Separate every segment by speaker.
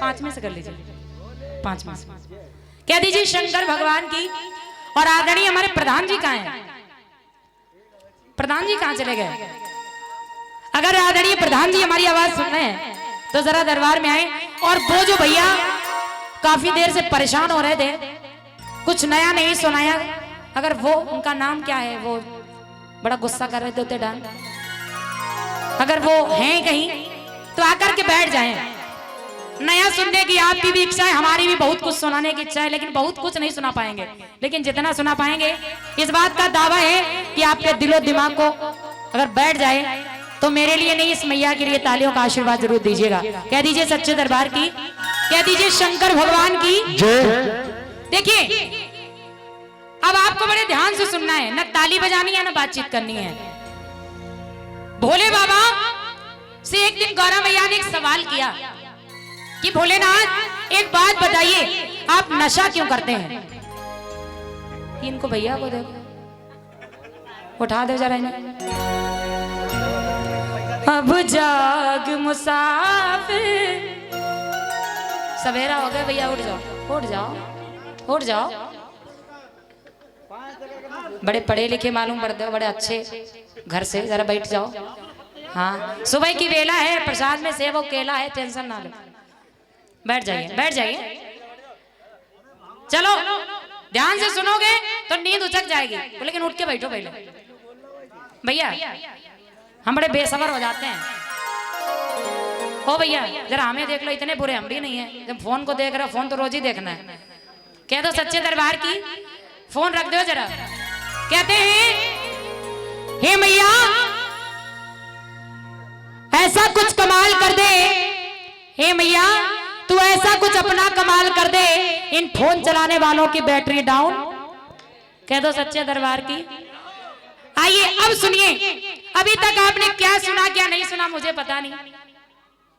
Speaker 1: 5 में से कर लीजिए, 5 में से कह दीजिए शंकर भगवान की। और आदरणीय हमारे प्रधान जी कहाँ हैं? प्रधान जी कहाँ चले गए? अगर आदरणीय प्रधान जी हमारी आवाज सुन रहे हैं तो जरा दरबार में आए। और वो जो भैया काफी देर से परेशान हो रहे थे, कुछ नया नहीं सुनाया, अगर वो, उनका नाम क्या है, वो बड़ा गुस्सा कर रहे थे डांस, अगर वो हैं कहीं तो आकर के बैठ जाएं। नया सुनने की आपकी भी इच्छा है, हमारी भी बहुत कुछ सुनाने की इच्छा है, लेकिन बहुत कुछ नहीं सुना पाएंगे। लेकिन जितना सुना पाएंगे इस बात का दावा है कि आपके दिलो दिमाग को अगर बैठ जाए तो मेरे लिए नहीं, इस मैया के लिए तालियों का आशीर्वाद जरूर दीजिएगा। कह दीजिए सच्चे दरबार की, कह दीजिए शंकर भगवान की जय। देखिए अब आपको बड़े ध्यान से सुनना है, न ताली बजानी है न बातचीत करनी है। भोले बाबा से एक दिन गौरा मैया ने एक सवाल किया कि भोलेनाथ एक बात बताइए, आप नशा क्यों करते हैं? इनको भैया को देखो, उठा दो जरा इन्हें। अब जाग मुसाफिर, सवेरा हो गया भैया, उठ जाओ उठ जाओ उठ जाओ। बड़े पढ़े लिखे मालूम पड़ते हो, बड़े अच्छे घर से, जरा बैठ जाओ। हाँ सुबह की वेला है, प्रसाद में सेब और केला है, टेंशन ना लो, बैठ जाइए बैठ जाइए। चलो ध्यान से सुनोगे तो नींद उचक जाएगी, लेकिन उठ के बैठो पहले भैया, हम बड़े बेसबर हो जाते हैं। ओ भैया जरा हमें देख लो, इतने बुरे हम भी नहीं है। जब फोन को देख रहे हो, फोन तो रोज ही देखना है। कह दो सच्चे दरबार की, फोन रख दो जरा। कहते हैं हे मैया ऐसा कुछ कमाल कर दे, हे मैया तू ऐसा कुछ अपना कमाल कर दे, इन फोन चलाने वालों की बैटरी डाउन। कह दो सच्चे दरबार की। आइए अब सुनिए, अभी तक आपने क्या सुना क्या नहीं सुना मुझे पता नहीं,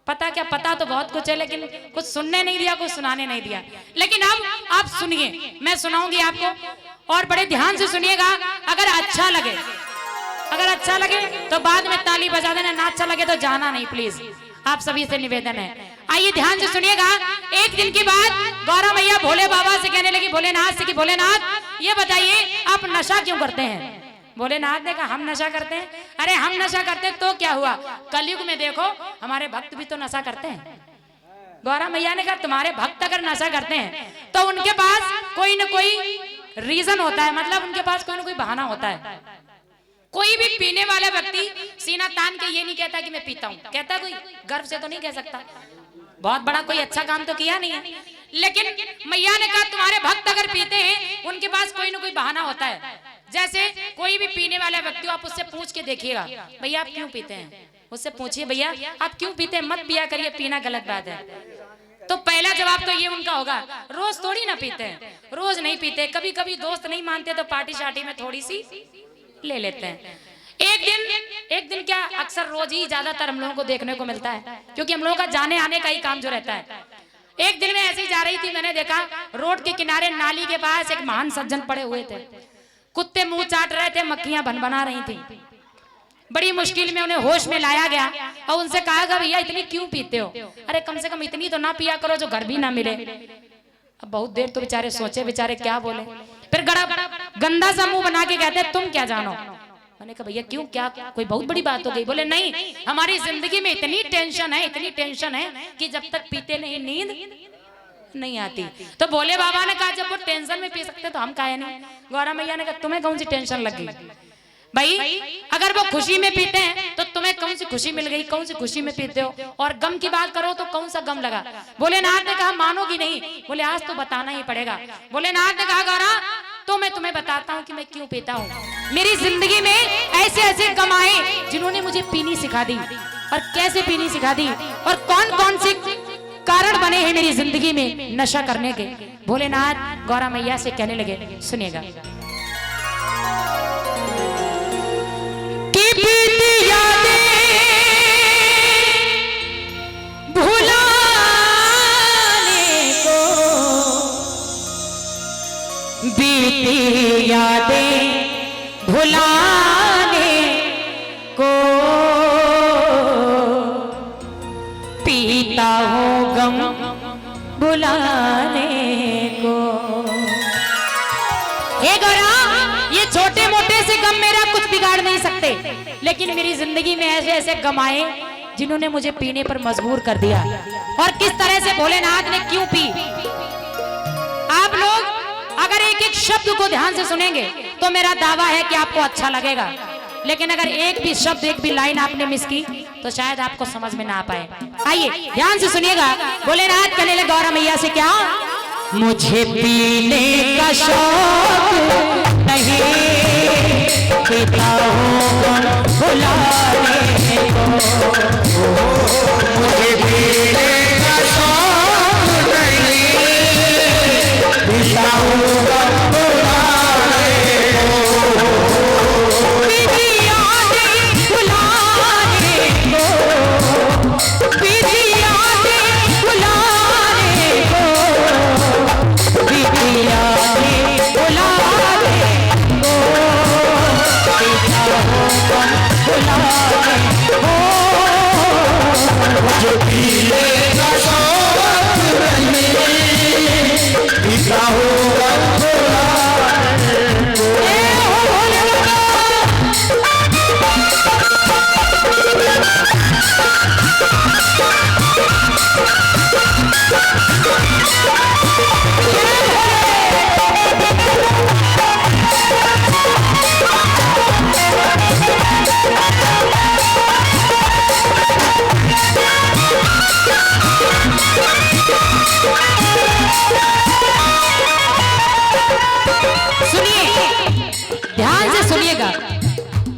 Speaker 1: पता क्या, पता तो बहुत कुछ है, लेकिन कुछ सुनने नहीं दिया, कुछ सुनाने नहीं दिया। लेकिन अब आप सुनिए, मैं सुनाऊंगी आपको और बड़े ध्यान से सुनिएगा। अगर अच्छा लगे, अगर अच्छा लगे तो बाद में ताली बजा देना, ना अच्छा लगे तो जाना नहीं, प्लीज आप सभी से निवेदन है। आइए ध्यान से सुनिएगा। एक दिन की बात, गौरा मैया भोले बाबा से कहने लगी, भोलेनाथ से कि भोलेनाथ ये बताइए आप नशा क्यों करते हैं? भोलेनाथ ने कहा हम नशा करते हैं? अरे हम नशा करते हैं तो क्या हुआ, कलयुग में देखो हमारे भक्त भी तो नशा करते हैं। गौरा मैया ने कहा तुम्हारे भक्त अगर नशा करते हैं तो उनके पास कोई ना कोई रीजन होता है, मतलब उनके पास कोई ना कोई बहाना होता है। कोई भी पीने वाला व्यक्ति सीना तान के ये नहीं कहता कि मैं पीता हूँ, कहता कोई गर्व से तो नहीं कह सकता, बहुत बड़ा कोई अच्छा काम तो किया नहीं है। लेकिन मैया ने कहा तुम्हारे भक्त अगर पीते हैं उनके पास कोई ना कोई बहाना होता है। जैसे कोई भी पीने वाला व्यक्ति, आप उससे पूछ के देखिएगा भैया आप क्यों पीते हैं, उससे पूछिए भैया आप क्यों पीते हैं, मत पिया करिए, पीना गलत बात है। तो पहला जवाब तो ये उनका होगा रोज थोड़ी ना पीते हैं, रोज नहीं पीते, कभी कभी दोस्त नहीं मानते तो पार्टी शार्टी में थोड़ी सी ले लेते हैं। एक दिन क्या, अक्सर रोज ही ज्यादातर हम लोगों को देखने को मिलता है, क्योंकि हम लोगों का जाने आने का ही काम जो रहता है। एक दिन में ऐसे ही जा रही थी, मैंने देखा रोड के किनारे नाली के पास एक महान सज्जन पड़े हुए थे, कुत्ते मुंह चाट रहे थे, मक्खियां बन बना रही थी। बड़ी मुश्किल में उन्हें होश में लाया गया और उनसे कहा भैया इतनी क्यों पीते हो? अरे कम से कम इतनी तो ना पिया करो जो घर भी ना मिले। अब बहुत देर तो बेचारे सोचे, बेचारे क्या बोले, फिर गंदा सा मुंह बना के कहते तुम क्या जानो। मैंने कहा भैया क्यों, क्या कोई बहुत बड़ी बात हो गई? बोले नहीं, हमारी जिंदगी में इतनी टेंशन है, इतनी टेंशन है कि जब तक पीते नहीं नींद नहीं आती। तो भोले बाबा ने कहा जब वो टेंशन में पी सकते तो हम काहे नहीं। गौरा मैया ने कहा तुम्हें कौन सी टेंशन लग गई भाई, अगर वो खुशी में पीते हैं तो तुम्हें कौन सी खुशी मिल गई, कौन सी खुशी में पीते हो? और गम की बात करो तो कौन सा गम लगा? भोलेनाथ ने कहा मानोगी नहीं। बोले आज तो बताना ही पड़ेगा। भोलेनाथ ने कहा गौरा तो मैं तुम्हें बताता हूँ कि मैं क्यों पीता हूँ। मेरी जिंदगी में ऐसे ऐसे गम आए जिन्होंने मुझे पीनी सिखा दी, और कैसे पीनी सिखा दी, और कौन कौन से कारण बने हैं मेरी जिंदगी में नशा करने के। भोलेनाथ गौरा मैया से कहने लगे, सुनिएगा। बीती यादें भुलाने को, बीती यादें भुलाने को, पीता हूँ गम बुलाने को। हे गौरा, ये छोटे मोटे से गम मेरा कुछ बिगाड़ नहीं सकते, लेकिन मेरी जिंदगी में ऐसे ऐसे गम आए जिन्होंने मुझे पीने पर मजबूर कर दिया। और किस तरह से भोलेनाथ ने क्यों पी। आप लोग अगर एक एक शब्द को ध्यान से सुनेंगे तो मेरा दावा है कि आपको अच्छा लगेगा, लेकिन अगर एक भी शब्द, एक भी लाइन आपने मिस की तो शायद आपको समझ में ना आ पाए। आइए ध्यान से सुनिएगा। भोलेनाथ कहने लगे गौरा मैया से, क्या मुझे पीने का शौक नहीं, पीता हूँ बुलाने को। मुझे पीने का शौक नहीं, पीता हूँ बुलाने को। बिटिया ने बुलाने को, बिटिया ने बुलाने को, बिटिया ने बुलाने को, बुलाने को। मुझे पीने का शौक नहीं, पीता हूँ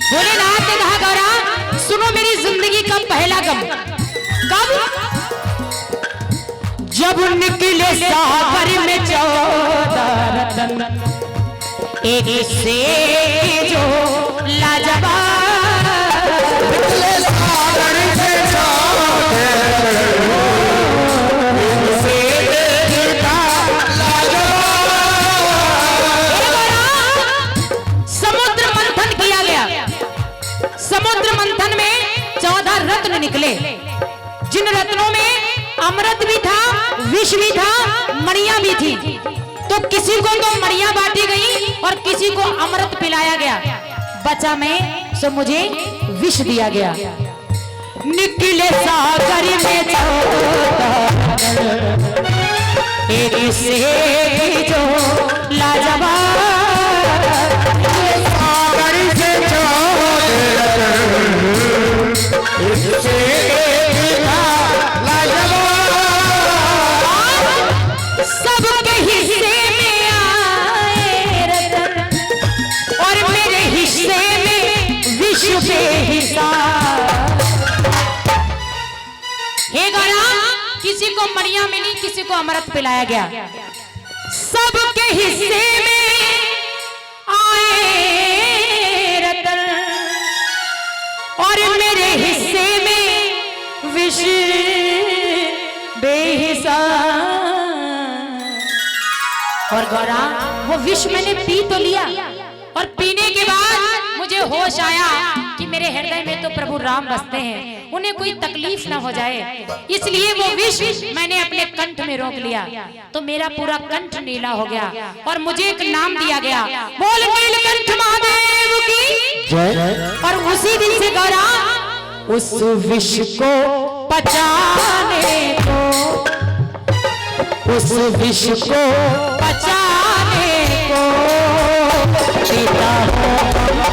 Speaker 1: भोलेनाथ ने कहा गौरा सुनो, मेरी जिंदगी का पहला गम कब, जब निकले सागर में 14 रतन, एक से जो लाजवाब, निकले सागर से 14 समुद्र मंथन में 14 रत्न निकले, जिन रत्नों में अमृत भी था, विष भी था, मणियां भी थी। तो किसी को तो मणियां बांटी गई और किसी को अमृत पिलाया गया, बचा मैं सो मुझे विष दिया गया। निकले सागर में 14 एक से जो लाजवाब, सबके हिस्से में आए रतन और मेरे हिस्से में विश्व बेहिसाब। हे गौरा, किसी को मणियां मिली, किसी को अमृत पिलाया गया, सबके हिस्से में आए रतन और मेरे हिस्से में विष बेहिसाब। और गौरा, वो विष मैंने पी तो लिया, और पीने के बाद मुझे होश आया कि मेरे हृदय में तो प्रभु राम बसते हैं, उन्हें कोई तकलीफ ना हो जाए, इसलिए वो विष मैंने अपने कंठ में रोक लिया। तो मेरा पूरा कंठ नीला हो गया और मुझे एक नाम दिया गया, बोल नीलकंठ महादेव की जय। और उसी दिन से गौरा उस विष को पचाने को, उस विष को पचाने को, पीता हूँ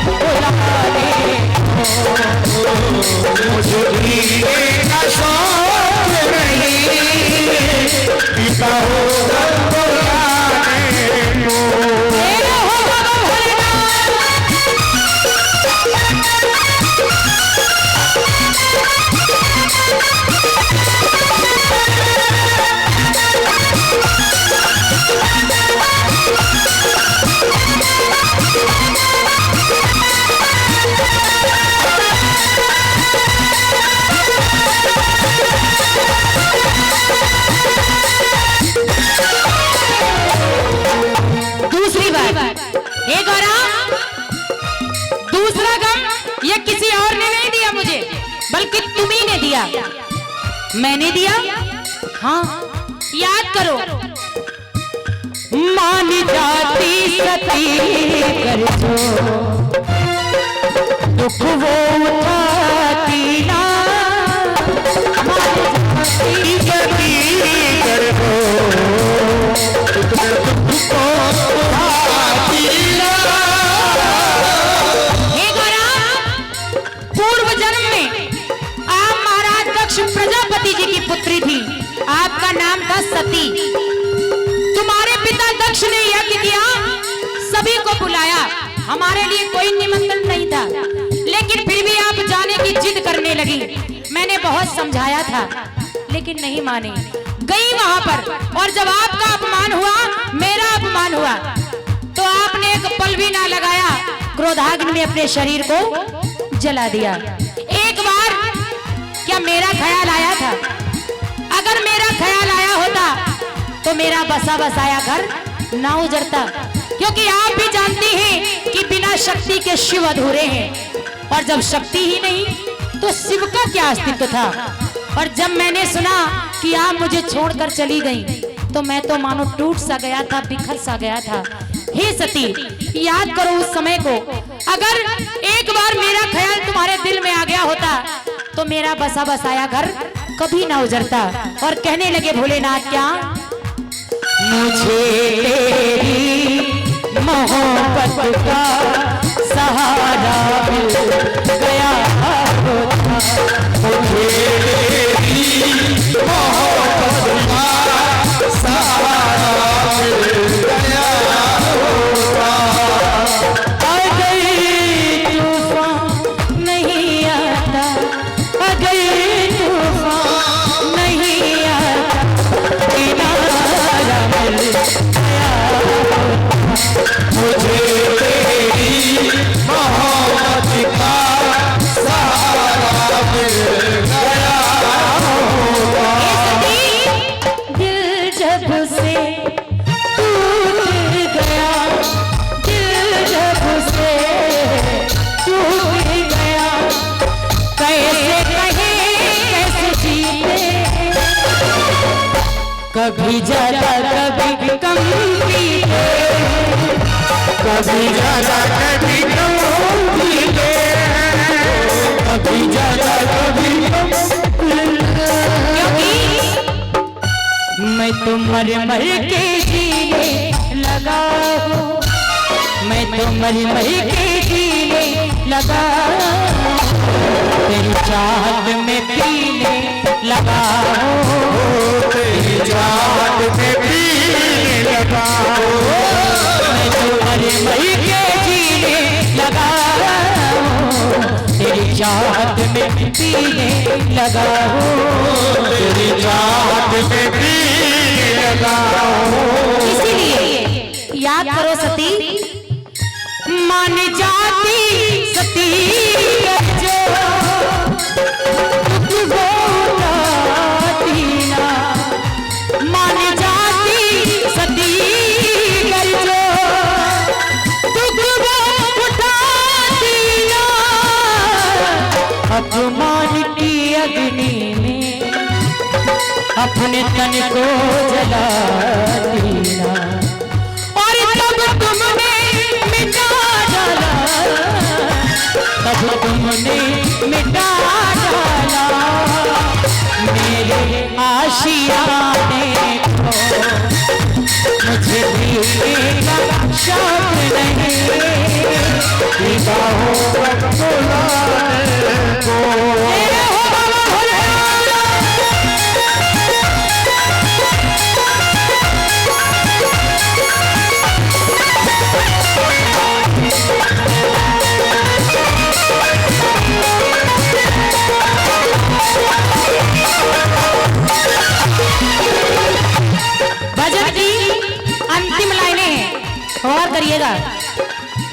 Speaker 1: बुलाने को। मुझे पीने का शौक नहीं, पीता हूँ बुलाने को। बल्कि तुम्ही ने दिया, मैंने दिया? हाँ, याद करो। मान जाती सती कर जो दुख वो उठाती ना, मान जाती सती कर जो दुख को उठाती ना। हे गौरा, पूर्व जन्म में आप महाराज दक्ष प्रजापति जी की पुत्री थी। आपका नाम था सती। तुम्हारे पिता दक्ष ने यज्ञ किया, सभी को बुलाया। हमारे लिए कोई निमंत्रण नहीं था, लेकिन फिर भी आप जाने की जिद करने लगी। मैंने बहुत समझाया था, लेकिन नहीं माने। गई वहां पर, और जब आपका अपमान हुआ, मेरा अपमान हुआ, तो आपने एक पल भी ना लगाया, क्रोधाग्नि में अपने शरीर को जला दिया। एक बार क्या मेरा ख्याल आया था? अगर मेरा ख्याल आया होता तो मेरा बसा बसाया घर ना उजड़ता, क्योंकि आप भी जानती हैं कि बिना शक्ति के शिव अधूरे हैं, और जब शक्ति ही नहीं तो शिव का क्या अस्तित्व था। और जब मैंने सुना कि आप मुझे छोड़कर चली गई, तो मैं तो मानो टूट सा गया था, बिखर सा गया था। हे सती, याद करो उस समय को। अगर एक बार मेरा ख्याल तुम्हारे दिल में आ गया होता तो मेरा बसा बसाया घर कभी ना उजड़ता। और कहने लगे भोलेनाथ, क्या मुझे तेरी मोहब्बत का सहारा मिल गया होता, मुझे तेरी मोहब्बत का सहारा मिल गया होता। अगर तूफान नहीं आता, अगर तूफान नहीं आता, किनारा मिल गया होता, मुझे तेरी मोहब्बत का सहारा मिल गया होता। दिल जब से टूट गया, दिल जब से टूट गया, कैसे कहे कैसे जीते, कभी ज्यादा कभी कम पीते, कभी ज्यादा कभी कम पीते, कभी ज्यादा कभी कम, क्योंकि मैं तो मर मर के जीने लगा हूँ, मैं तो मर मर के जीने लगा, तेरी चाहत में पीने लगा हूँ, तेरी चाहत में पीने लगा हूँ, मैं तो मर मर के जीने लगा हूँ, तेरी चाहत में पीने लगा हूँ, तेरी चाहत में पीने लगा हूँ। इसीलिए याद करो सती, मान जाती सती जो दुख को उठाती ना, मान जाती सती जो दुख को उठाती ना, अपमान की अग्नि में अपने तन को जलाती ना, और तब तुमने मिटा डाला, तब तुमने मिटा डाला मेरे आशियाने को, मुझे पीने का शौक नहीं, निगाहों को बुलाने को। भजन की अंतिम लाइनें हैं, गौर करिएगा।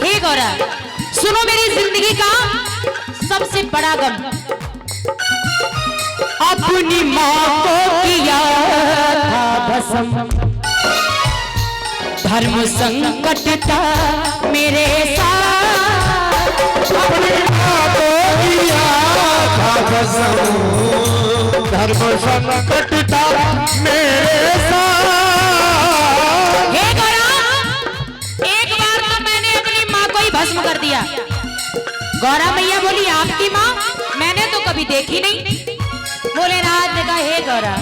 Speaker 1: हे गौरा, सुनो मेरी जिंदगी का सबसे बड़ा गम, अपनी माँ को किया था भस्म, धर्म संकट था मेरे साथ, अपनी माँ को किया था भस्म,
Speaker 2: धर्म संकट था मेरे साथ।
Speaker 1: हे गौरा, एक बार तो मैंने अपनी माँ को ही भस्म कर दिया। गौरा मैया बोली आपकी माँ? मैंने तो कभी देखी नहीं। भोलेनाथ ने कहा हे गौरा,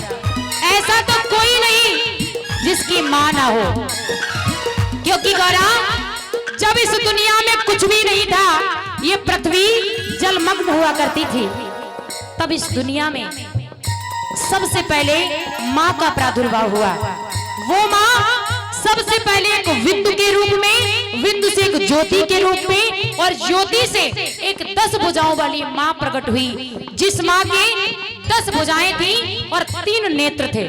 Speaker 1: ऐसा तो कोई नहीं जिसकी माँ ना हो, क्योंकि गौरा जब इस दुनिया में कुछ भी नहीं था, ये पृथ्वी जलमग्न हुआ करती थी, तब इस दुनिया में सबसे पहले माँ का प्रादुर्भाव हुआ। वो माँ सबसे पहले एक विंदु के रूप में, विंदु से एक ज्योति के रूप में, और ज्योति से एक 10 भुजाओं वाली माँ प्रकट हुई, जिस माँ के 10 भुजाएं थी और 3 नेत्र थे।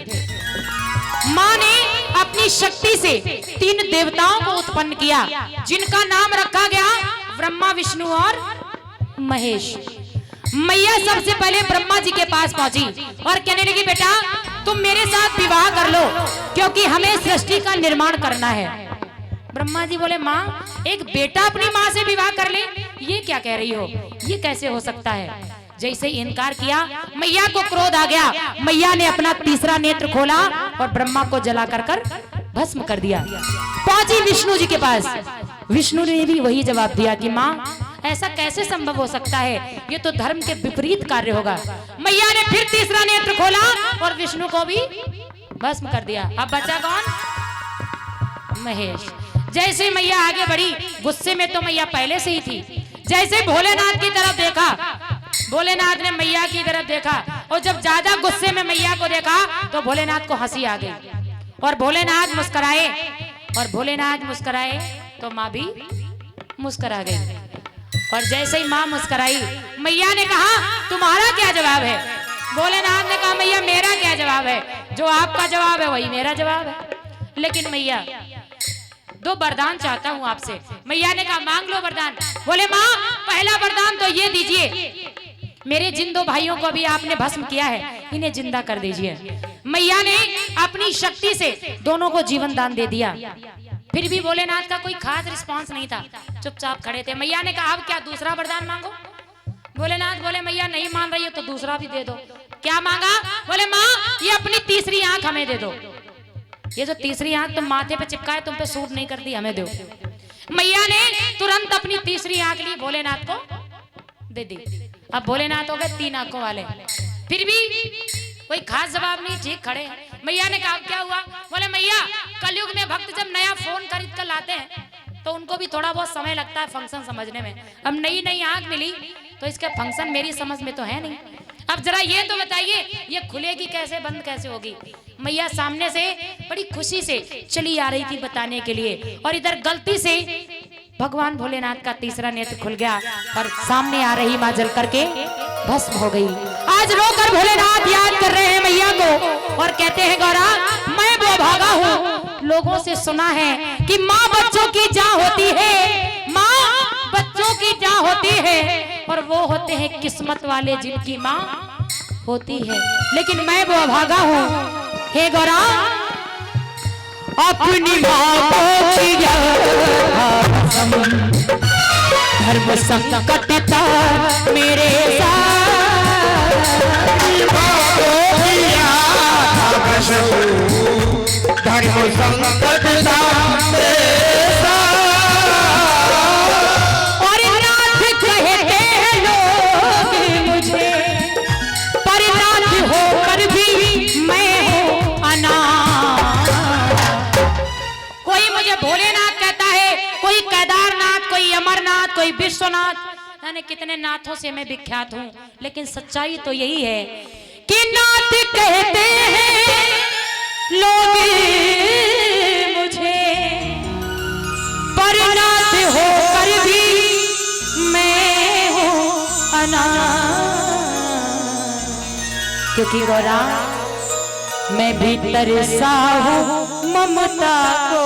Speaker 1: माँ ने अपनी शक्ति से 3 देवताओं को उत्पन्न किया, जिनका नाम रखा गया ब्रह्मा, विष्णु और महेश। मैया सबसे पहले ब्रह्मा जी के पास पहुंची और कहने लगी बेटा तुम मेरे साथ विवाह कर लो, क्योंकि हमें सृष्टि का निर्माण करना है। ब्रह्मा जी बोले माँ, एक बेटा अपनी माँ से विवाह कर ले, ये क्या कह रही हो, ये कैसे हो सकता है? जैसे इनकार किया, मैया को क्रोध आ गया। मैया ने अपना तीसरा नेत्र खोला और ब्रह्मा को जला कर भस्म कर दिया। पहुंची विष्णु जी के पास। विष्णु ने भी वही जवाब दिया कि माँ ऐसा कैसे संभव हो सकता है, ये तो धर्म के विपरीत कार्य होगा। मैया ने फिर तीसरा नेत्र खोला और विष्णु को भी भस्म कर दिया। अब बचा कौन? महेश। जैसे मैया आगे बढ़ी, गुस्से में तो मैया पहले से ही थी, जैसे भोलेनाथ की तरफ देखा, भोलेनाथ ने मैया की तरफ देखा, और जब ज्यादा गुस्से में मैया को देखा तो भोलेनाथ को हंसी आ गई और भोलेनाथ मुस्कुराए, और भोलेनाथ मुस्कुराए तो माँ भी मुस्कुरा गई। और जैसे ही माँ मुस्कुराई, मैया ने कहा तुम्हारा क्या जवाब है? भोलेनाथ ने कहा मैया मेरा क्या जवाब है, जो आपका जवाब है वही मेरा जवाब है। लेकिन मैया 2 वरदान चाहता हूँ आपसे। मैया ने कहा मांग लो वरदान। बोले माँ पहला वरदान तो ये दीजिए, मेरे जिन 2 भाइयों को भी आपने भस्म किया है, इन्हें जिंदा कर दीजिए। मैया ने अपनी शक्ति से दोनों को जीवन दान दे दिया। फिर भी भोलेनाथ का कोई खास रिस्पांस नहीं था, चुपचाप खड़े थे। मैया ने कहा अब क्या दूसरा वरदान मांगो? भोलेनाथ बोले मैया नहीं मान रही हो तो दूसरा भी दे दो। क्या मांगा? बोले माँ ये अपनी तीसरी आंख हमें दे दो, ये जो तीसरी आंख तुम माथे पे चिपकाए तुम पे सूट नहीं करती, हमें दो। मैया ने तुरंत अपनी तीसरी आंख ली, भोलेनाथ को दे दी। अब भोलेनाथ हो गए 3 आंखों वाले। फिर भी कोई खास जवाब नहीं, ठीक खड़े। मैया ने कहा क्या हुआ? बोले मैया कलयुग में भक्त जब नया फोन खरीद कर लाते हैं तो उनको भी थोड़ा बहुत समय लगता है फंक्शन समझने में। अब नई नई आंख मिली तो इसका फंक्शन मेरी समझ में तो है नहीं। अब जरा ये तो बताइए ये खुलेगी कैसे, बंद कैसे होगी? मैया सामने से बड़ी खुशी से चली आ रही थी बताने के लिए, और इधर गलती से भगवान भोलेनाथ का तीसरा नेत्र खुल गया और सामने आ रही माँ जल करके भस्म हो गई। आज रोकर भोलेनाथ याद कर रहे हैं मैया को और कहते हैं गौरा मैं वो भागा हूँ, लोगों से सुना है कि माँ बच्चों की जान होती है, माँ बच्चों की जान होती है, और वो होते हैं किस्मत वाले जिनकी माँ होती है। लेकिन मैं वो भागा हूँ हे गौरा अपनी माँ को किया धर्म संकट था मेरे साथ,
Speaker 2: धर्म संकट था मेरे साथ।
Speaker 1: और नाथ कहते हैं लोग मुझे, पर नाथ होकर भी मैं हूँ अनाथ। कोई मुझे भोलेनाथ कहता है, कोई केदारनाथ, कोई अमरनाथ, कोई विश्वनाथ, यानी कितने नाथों से मैं विख्यात हूँ, लेकिन सच्चाई तो यही है कि नाथ कहते हैं लोग मुझे, पर नाथ होकर भी मैं हूँ अनाथ। क्योंकि गौरा मैं भी तरसा हूँ ममता को,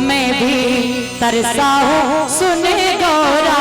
Speaker 1: मैं भी तरसा हूँ सुने गौरा,